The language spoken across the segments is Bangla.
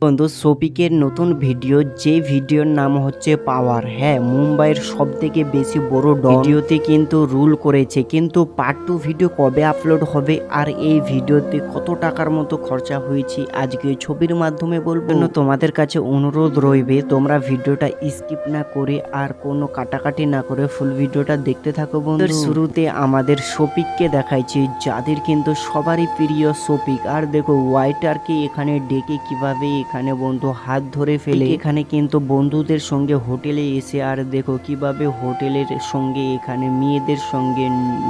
বন্ধু শফিকের নতুন ভিডিও, যে ভিডিওর নাম হচ্ছে পাওয়ার। হ্যাঁ, মুম্বাইয়ের সব থেকে বেশি বড় ভিডিওতে কিন্তু রুল করেছে, কিন্তু পার্ট 2 ভিডিও কবে আপলোড হবে আর এই ভিডিওতে কত টাকার মতো খরচা হয়েছে আজকে ছবির মাধ্যমে বলবো। তোমাদের কাছে অনুরোধ রইবে তোমরা ভিডিওটা স্কিপ না করে আর কোনো কাটাকাটি না করে ফুল ভিডিওটা দেখতে থাকো বন্ধু। শুরুতে আমাদের শফিককে দেখাইছে, যাদের কিন্তু সবারই প্রিয় শফিক। আর দেখো ওয়াইটারকে এখানে ডেকে কিভাবে এখানে বন্ধু হাত ধরে ফেলে এখানে কিন্তু বন্ধুদের সঙ্গে হোটেলে এসে, আর দেখো কিভাবে হোটেলের সঙ্গে এখানে মেয়েদের সঙ্গে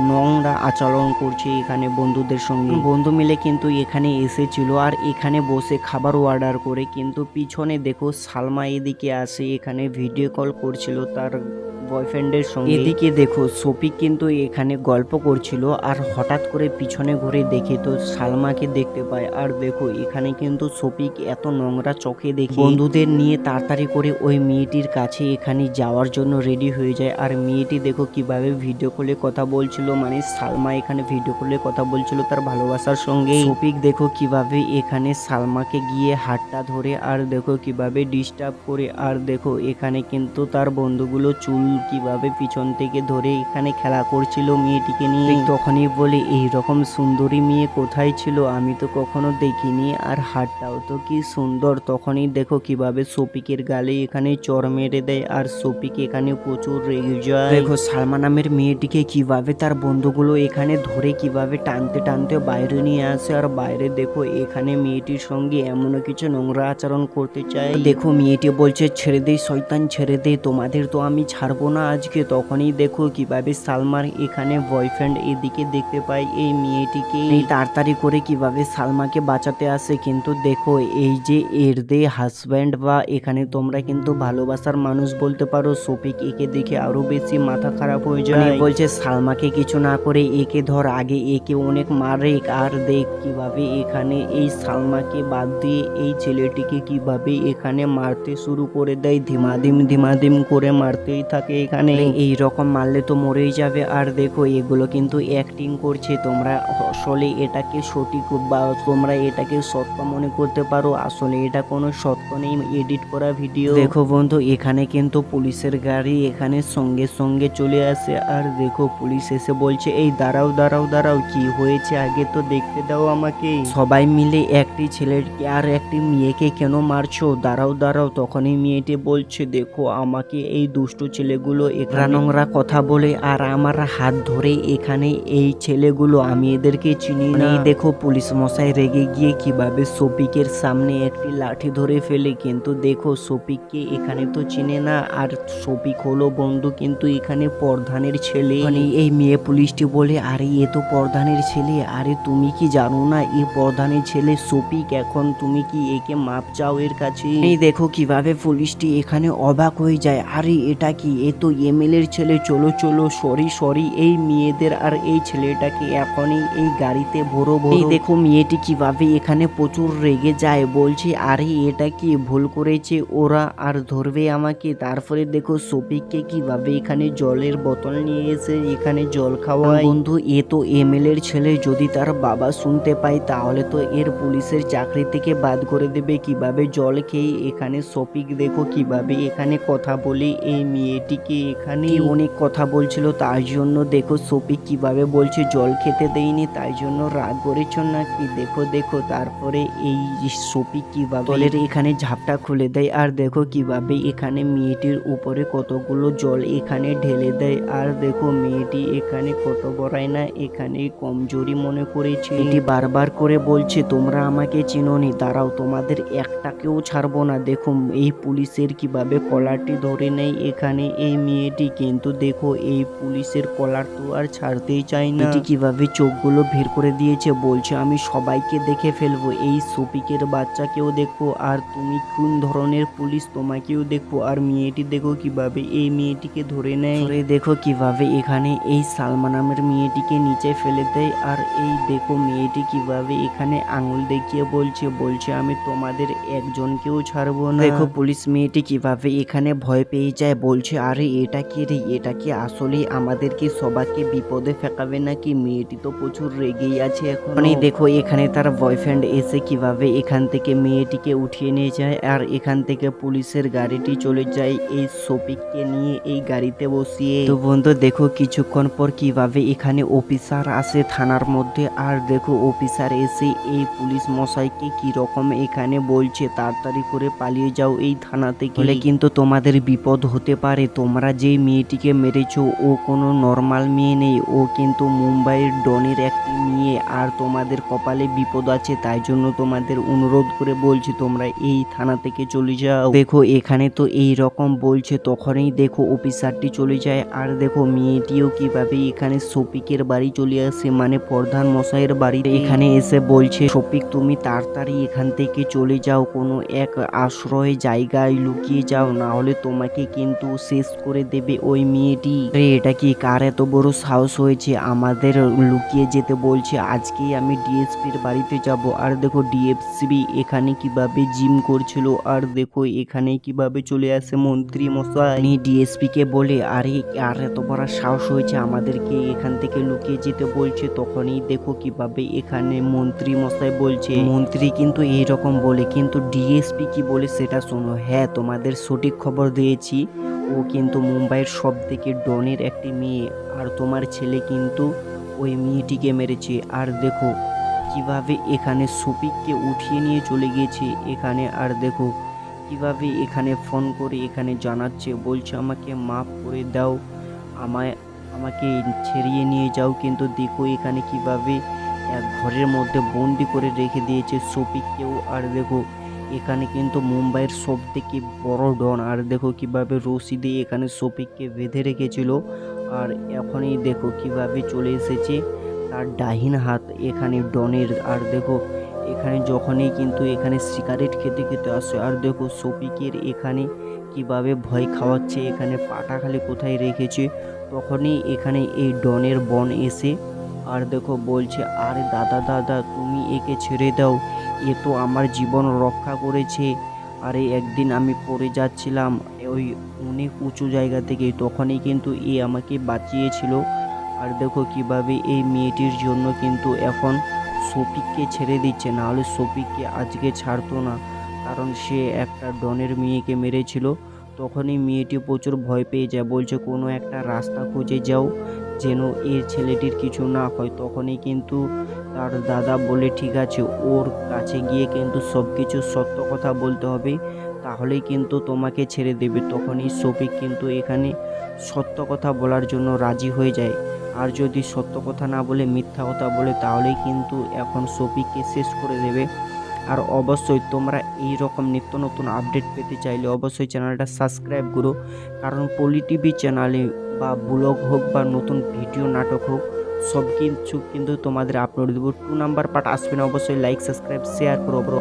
নোংরা আচরণ করছে এখানে বন্ধুদের সঙ্গে। বন্ধু মিলে কিন্তু এখানে এসেছিল আর এখানে বসে খাবার অর্ডার করে, কিন্তু পিছনে দেখো সালমা এদিকে আসে, এখানে ভিডিও কল করছিল তার বয়ফ্রেন্ডের সঙ্গে। এদিকে দেখো শফিক কিন্তু এখানে গল্প করছিল আর হঠাৎ করে পিছনে ঘুরে দেখে তো সালমাকে দেখতে পায়। আর দেখো এখানে কিন্তু শফিক এত নোংরা চোখে দেখে বন্ধুদের নিয়ে তাড়াতাড়ি করে ওই মেয়েটির কাছে এখানে যাওয়ার জন্য রেডি হয়ে যায়। আর মেয়েটি দেখো কিভাবে ভিডিও কলে কথা বলছিল, মানে সালমা এখানে ভিডিও কলে কথা বলছিল তার ভালোবাসার সঙ্গে। শফিক দেখো কিভাবে এখানে সালমাকে গিয়ে হাতটা ধরে আর দেখো কিভাবে ডিস্টার্ব করে। আর দেখো এখানে কিন্তু তার বন্ধুগুলো চুল কিভাবে পিছন থেকে ধরে এখানে খেলা করছিল মেয়েটিকে নিয়ে। তখনই বলে এই রকম সুন্দরী মেয়ে কোথায় ছিল, আমি তো কখনো দেখিনি, আর হাতটাও তো কি সুন্দর। তখনই দেখো কিভাবে শফিকের গালে এখানে চর মেরে দেয় আর শফিক এখানে প্রচুর রেগে যায়। দেখো সালমা নামের মেয়েটিকে কিভাবে তার বন্ধুগুলো এখানে ধরে কিভাবে টানতে টানতে বাইরে নিয়ে আসে। আর বাইরে দেখো এখানে মেয়েটির সঙ্গে এমন কিছু নোংরা আচরণ করতে চায়। দেখো মেয়েটি বলছে ছেড়ে দে শয়তান, ছেড়ে দে, তোমাদের তো আমি ছাড়বো না আজকে। তখনই দেখো কিভাবে সালমার এখানে বয়ফ্রেন্ড এদিকে দেখতে পায় এই মেয়েটিকে, তাড়াতাড়ি করে কিভাবে সালমাকে বাঁচাতে আসে। কিন্তু দেখো এই যে এর দে হাজব্যান্ড বা এখানে তোমরা কিন্তু ভালোবাসার মানুষ বলতে পারো, শফিক একে দেখে আরো বেশি মাথা খারাপ হয়ে যায়। বলছে সালমাকে কিছু না করে একে ধর, আগে একে অনেক মারে। আর দেখ কিভাবে এখানে এই সালমাকে বাদ দিয়ে এই ছেলেটিকে কিভাবে এখানে মারতে শুরু করে দেয়, ধিমাধিম করে মারতেই থাকে এখানে। এই রকম মারলে তো মরেই যাবে। আর দেখো এগুলো কিন্তু অ্যাক্টিং করছে, তোমরা আসলে এটাকে সঠিক বা তোমরা এটাকে সত্য মনে করতে পারো, আসলে এটা কোনো সত্য নেই, এডিট করা ভিডিও। দেখো বন্ধু এখানে কিন্তু পুলিশের গাড়ি এখানে সঙ্গে সঙ্গে চলে আসে। আর দেখো পুলিশ এসে বলছে এই দাঁড়াও দাঁড়াও দাঁড়াও, কি হয়েছে আগে তো দেখতে দাও আমাকে। সবাই মিলে একটি ছেলেকে আর একটি মেয়েকে কেন মারছো, দাঁড়াও দাঁড়াও। তখনই মেয়েটি বলছে দেখো আমাকে এই দুষ্টু ছেলেগুলো একরা নোংরা কথা বলে আর আমার হাত ধরে এখানে এই ছেলেগুলো, আমি এদেরকে চিনি না। দেখো পুলিশ মশাই রেগে গিয়ে কিভাবে শফিকের সামনে একটি লাঠি ধরে ফেলে, কিন্তু দেখো শফিককে এখানে তো চিনে না, আর শফিক হলো বন্ধু কিন্তু এখানে প্রধানের ছেলে। মানে এই মেয়ে পুলিশটি বলে আরে এ তো প্রধানের ছেলে, আরে তুমি কি জানো না এ প্রধানের ছেলে শফিক, এখন তুমি কি একে মাপ চাও এর কাছে। এই দেখো কিভাবে পুলিশটি এখানে অবাক হয়ে যায়, আরে এটা কি, এ তো এমএলএর ছেলে, চলো চলো সরি সরি এই মেয়েদের আর এই ছেলেটাকে এখনই এই গাড়িতে ভরো ভরো। এই দেখো মেয়েটি কিভাবে এখানে প্রচুর রেগে যায়, বলছে আরে এটা কি ভুল করেছে ওরা আর ধরবে আমাকে। তারপরে দেখো শফিককে কিভাবে এখানে জলের বোতল নিয়ে এসে এখানে জল খাওয়ায়। বন্ধু এ তো এমএলএর ছেলে, যদি তার বাবা শুনতে পায় তাহলে তো এর পুলিশের চাকরি থেকে বাদ করে দেবে। কিভাবে জল খেয়ে এখানে শফিক দেখো কিভাবে এখানে কথা বলে এই মেয়েটিকে এখানে অনেক কথা বলছিল, তার জন্য দেখো শফিক কিভাবে বলছে জল খেতে দেয়নি তাই জন্য রাগ করেছ নাকি। দেখো দেখো তারপরে এই শফিক কিভাবে জলের এখানে ঝাপটা খুলে দেয়, আর দেখো কিভাবে এখানে মেয়েটির উপরে কতগুলো জল এখানে ঢেলে দেয়। আর দেখো মেয়েটি এখানে কত বড়াই না এখানে কমজোরি মনে করেছে। এটি বারবার করে বলছে তোমরা আমাকে চিনোনি, দাঁড়াও তোমাদের একটাকেও ছাড়বো না। দেখো এই পুলিশের কিভাবে কলারটি ধরে নেয় এখানে এই মেয়েটি, কিন্তু দেখো এই পুলিশের কলার তো আর ছাড়তেই চায় না। এটি কিভাবে চোখগুলো বের করে দিয়েছে, বলছে আমি সবাইকে দেখে ফেলবো, এই শফিকের বাচ্চাকেও দেখবো, আর তুমি কোন ধরনের পুলিশ তোমাকেও দেখবো। আর মেয়েটি দেখো কিভাবে এই মেয়েটিকে ধরে নেয়, দেখো কিভাবে এখানে এই সালমা নামের মেয়েটিকে নিচে ফেলে দেয়। আর এই দেখো মেয়েটি কিভাবে এখানে আঙুল দেখিয়ে বলছে আমি তোমাদের একজনকেও ছাড়বো না। দেখো পুলিশ মেয়েটি কিভাবে এখানে ভয় পেয়ে যায়, বলছে আর আরে এটা কি রে, এটা কি আসলেই আমাদেরকে সবাইকে বিপদে ফেকাবে নাকি? মেয়েটি তো প্রচুর রেগেই আছে এখন। দেখো এখানে তার বয়ফ্রেন্ড এসে কিভাবে এখান থেকে মেয়েটিকে উঠিয়ে নিয়ে যায়, আর এখান থেকে পুলিশের গাড়িটি চলে যায় এই শফিককে নিয়ে এই গাড়িতে বসিয়ে। তো বন্ধু দেখো কিছুক্ষণ পর কিভাবে এখানে অফিসার আসে থানার মধ্যে, আর দেখো অফিসার এসে এই পুলিশ মশাইকে কি রকম এখানে বলছে তাড়াতাড়ি করে পালিয়ে যাও এই থানা থেকে, হলে কিন্তু তোমাদের বিপদ হতে পারে। তোমরা যে মেয়েটিকে মেরেছো ও কোনো নর্মাল মেয়ে নেই, ও কিন্তু মুম্বাইয়ের ডনের একটি মেয়ে, আর তোমাদের কপালে বিপদ আছে, তাই জন্য তোমাদের অনুরোধ করে বলছি তোমরা এই থানা থেকে চলে যাও। দেখো এখানে তো এই রকম বলছে, তখনই দেখো অফিসারটি চলে যায়, আর দেখো মেয়েটিও কিভাবে এখানে শফিকের বাড়ি চলে আসে, মানে প্রধান মশাইয়ের বাড়ি। এখানে এসে বলছে শফিক তুমি তাড়াতাড়ি এখান থেকে চলে যাও, কোনো এক আশ্রয় জায়গায় লুকিয়ে যাও, না হলে তোমাকে কিন্তু শেষ করে দেবে ওই মেয়েটি। এটা কি কার এত বড় সাহস হয়েছে আমাদের লুকিয়ে যেতে বলছে? আজকেই আমি ডিএসপির বাড়িতে যাব। আর দেখো ডিএসপি এখানে কিভাবে জিম করছিল, আর দেখো এখানে কিভাবে চলে আসে মন্ত্রী মশাই। ডিএসপি কে বলে আরে আর এত বড় সাহস হয়েছে আমাদেরকে এখান থেকে লুকিয়ে যেতে বলছে। তখনই দেখো কিভাবে এখানে মন্ত্রী মশাই বলছে, মন্ত্রী কিন্তু এইরকম বলে, কিন্তু ডিএসপি কি বলে সেটা শোনো। হ্যাঁ তোমাদের সঠিক খবর দিয়েছি, ও কিন্তু মুম্বাইয়ের সব থেকে ডনের একটি মেয়ে, আর তোমার ছেলে কিন্তু ওই মেয়েটিকে মেরেছে। আর দেখো কিভাবে এখানে শফিককে উঠিয়ে নিয়ে চলে গিয়েছে এখানে, আর দেখো কিভাবে এখানে ফোন করে এখানে জানাচ্ছে, বলছে আমাকে মাফ করে দাও, আমাকে ছেড়িয়ে নিয়ে যাও। কিন্তু দেখো এখানে কিভাবে এক ঘরের মধ্যে বন্দি করে রেখে দিয়েছে শফিককেও। আর দেখো এখানে কিন্তু মুম্বাইয়ের সব থেকে বড় ডন, আর দেখো কিভাবে রশি দিয়ে এখানে শফিককে বেঁধে রেখেছিল, আর এখনই দেখো কিভাবে চলে এসেছে তার ডাহিন হাত এখানে ডনের। আর দেখো এখানে যখনই কিন্তু এখানে সিগারেট খেতে খেতে আসে, আর দেখো শফিকের এখানে কিভাবে ভয় খাওয়াচ্ছে, এখানে পাটা খালি কোথায় রেখেছে। তখনই এখানে এই ডনের বোন এসে আর দেখো বলছে আরে দাদা দাদা তুমি একে ছেড়ে দাও, এ তো আমার জীবন রক্ষা করেছে। আরে একদিন আমি পড়ে যাচ্ছিলাম ওই অনেক উঁচু জায়গা থেকে, তখনই কিন্তু এ আমাকে বাঁচিয়েছিল। আর দেখো কিভাবে এই মেয়েটির জন্য কিন্তু এখন শফিককে ছেড়ে দিচ্ছে, নাহলে শফিককে আজকে ছাড়তো না, কারণ সে একটা ডনের মেয়েকে মেরেছিল। তখনই মেয়েটি প্রচুর ভয় পেয়ে যায়, বলছে কোনো একটা রাস্তা খুঁজে যাও যেন এই ছেলেটির কিছু না হয়। তখনই কিন্তু তার দাদা বলে ঠিক আছে ওর কাছে গিয়ে কিন্তু সব কিছু সত্য কথা বলতে হবে, তাহলেই কিন্তু তোমাকে ছেড়ে দেবে। তখনই শফিক কিন্তু এখানে সত্য কথা বলার জন্য রাজি হয়ে যায়, আর যদি সত্য কথা না বলে মিথ্যা কথা বলে তাহলেই কিন্তু এখন শফিককে শেষ করে দেবে। আর অবশ্যই তোমরা এই রকম নিত্য নতুন আপডেট পেতে চাইলে অবশ্যই চ্যানেলটা সাবস্ক্রাইব করো, কারণ পলি টিভি চ্যানেলে বা ব্লগ হোক বা নতুন ভিডিও নাটক হোক সব কিছু কিন্তু তোমাদের আপলোড দেবো। 2 নাম্বার পার্ট আসবে না, অবশ্যই লাইক সাবস্ক্রাইব শেয়ার করো।